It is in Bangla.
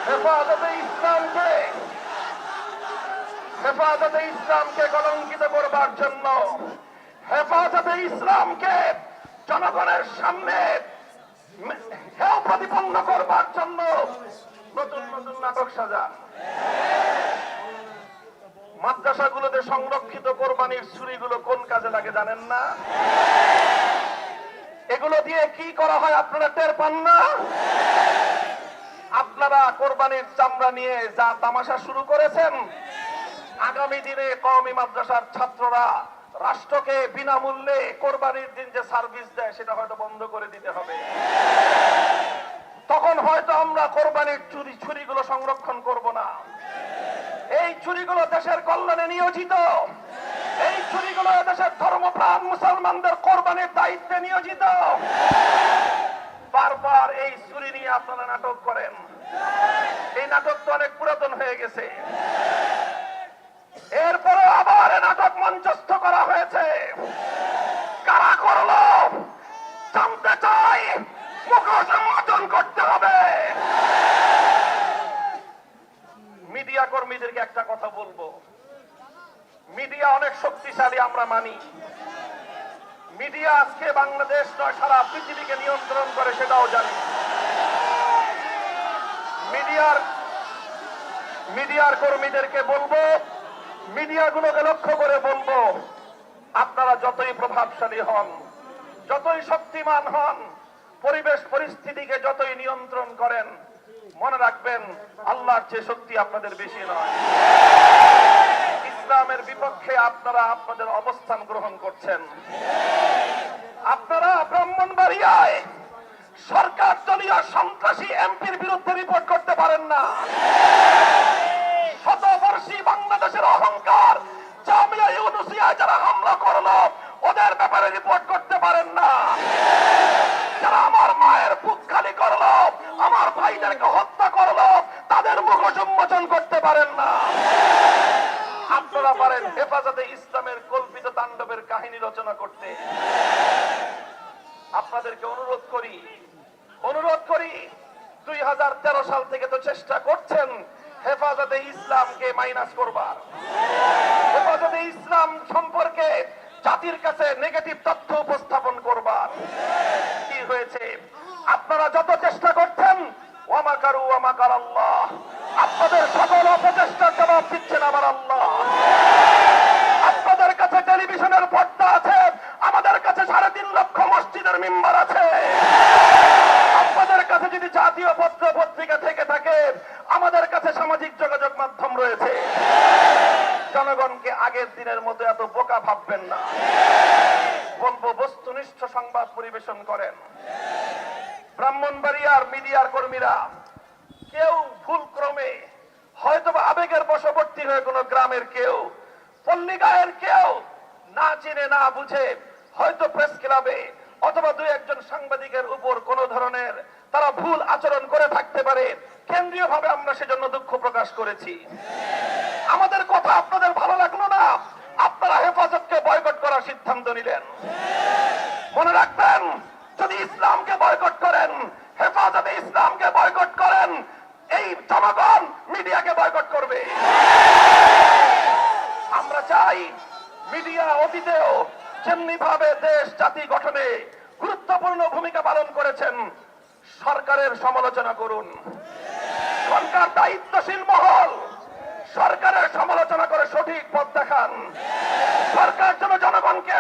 হেফাজতে ইসলামকে কলঙ্কিত করবার জন্য, হেফাজতে ইসলামকে জনগণের সামনে হেয় প্রতিপন্ন করবার জন্য নতুন নতুন নাটক সাজান। মাদ্রাসাগুলোতে সংরক্ষিত কোরবানির ছুরিগুলো কোন কাজে লাগে জানেন না? এগুলো দিয়ে কি করা হয় আপনারা টের পান না? আপনারা কোরবানির চামড়া নিয়ে যা তামাশা শুরু করেছেন, আগামী দিনে কওমি মাদ্রাসার ছাত্ররা রাষ্ট্রকে বিনামূল্যে কোরবানির দিন যে সার্ভিস দেয় সেটা হয়তো বন্ধ করে দিতে হবে। তখন হয়তো আমরা কোরবানির ছুরিগুলো সংরক্ষণ করব না। এই ছুরিগুলো দেশের কল্যাণে নিয়োজিত, এই ছুরিগুলো দেশের ধর্মপ্রাণ মুসলমানদের কোরবানির দায়িত্বে নিয়োজিত। বারবার এই ছুরি নিয়ে আপনারা নাটক করেন। এই নাটক তো অনেক পুরাতন হয়ে গেছে। এরপরে আবার নাটক মঞ্চস্থ করা হয়েছে। কারা করলো জানতে চাই, মুখ উন্মোচন করতে হবে। মিডিয়া কর্মীদেরকে একটা কথা বলবো, মিডিয়া অনেক শক্তিশালী আমরা মানি। মিডিয়া আজকে বাংলাদেশ নয় সারা পৃথিবীকে নিয়ন্ত্রণ করে সেটাও জানি। মিডিয়ার কর্মীদেরকে বলবো, মিডিয়াগুলোকে লক্ষ্য করে বলবো, আপনারা যতই প্রভাবশালী হন, যতই শক্তিমান হন, পরিবেশ পরিস্থিতিকে যতই নিয়ন্ত্রণ করেন, মনে রাখবেন আল্লাহর চেয়ে শক্তি আপনাদের বেশি নয়। ইসলামের বিপক্ষে আপনারা আপনাদের অবস্থান গ্রহণ করছেন। আপনারা ব্রাহ্মণবাড়িয়ায় সরকার দলীয় সন্ত্রাসী এমপির বিরুদ্ধে রিপোর্ট করতে পারেন না। শতবর্ষী বাংলাদেশের অহংকার জামিয়া ইউনুসিয়ায় যারা হামলা করলো ওদের ব্যাপারে রিপোর্ট করতে পারেন না। যারা আমার মায়ের বুক খালি করলো, আমার ভাইদেরকে হত্যা করলো, তাদের মুখ উন্মোচন করতে পারেন না। আপনারা পারেন হেফাজতে ইসলামের কল্পিত তাণ্ডবের কাহিনী রচনা করতে। আপনাদেরকে অনুরোধ করি 2013 সাল থেকে তো চেষ্টা করছেন হেফাজতে ইসলামকে মাইনাস করবার, হেফাজতে ইসলাম সম্পর্কে জাতির কাছে নেগেটিভ তথ্য উপস্থাপন করবার। কি হয়েছে? আপনারা যত চেষ্টা করছেন, ওয়ামাকারু ওয়ামাকার আল্লাহ, আপনাদের সকল অপচেষ্টার জবাব দিচ্ছেন আমার আল্লাহ। আপনাদের কাছে টেলিভিশনের পর্দা আছে, আমাদের কাছে 3.5 লক্ষ মসজিদের মিম্বার আছে। আপনাদের কাছে যদি জাতীয় পত্র পত্রিকা থেকে থাকে, আমাদের কাছে সামাজিক যোগাযোগ মাধ্যম রয়েছে। জনগণকে আগের দিনের মতো এত বোকা ভাববেন না। বলবো বস্তুনিষ্ঠ সংবাদ পরিবেশন করেন। ব্রাহ্মণবাড়িয়ার মিডিয়ার কর্মীরা কেউ ভুলক্রমে হয়তোবা আবেগের বশবর্তী হয়ে কোন গ্রামের কেউ, পল্লীগায়ের কেউ না চিনে না বুঝে হয়তো প্রেস ক্লাবে অথবা 2-1 সাংবাদিকের উপর কোন ধরনের তারা ভুল আচরণ করে থাকতে পারে। কেন্দ্রীয় ভাবে আমরা সেজন্য দুঃখ প্রকাশ করেছি। আমাদের কথা আপনাদের ভালো লাগলো না, আপনারা হেফাজতকে বয়কট করার সিদ্ধান্ত নিলেন। মনে রাখবেন, যদি ইসলামকে বয়কট করেন, হেফাজতে ইসলামকে বয়কট করেন, এই জনগণ মিডিয়াকে বয়কট করবে। আমরা চাই মিডিয়া অতীতেও যেমনি ভাবে দেশ জাতি গঠনে গুরুত্বপূর্ণ ভূমিকা পালন করেছেন, সরকারের সমালোচনা করুন। সরকার দায়িত্বশীল মহল, সরকারের সমালোচনা করে সঠিক পথ দেখান। সরকার যেন জনগণকে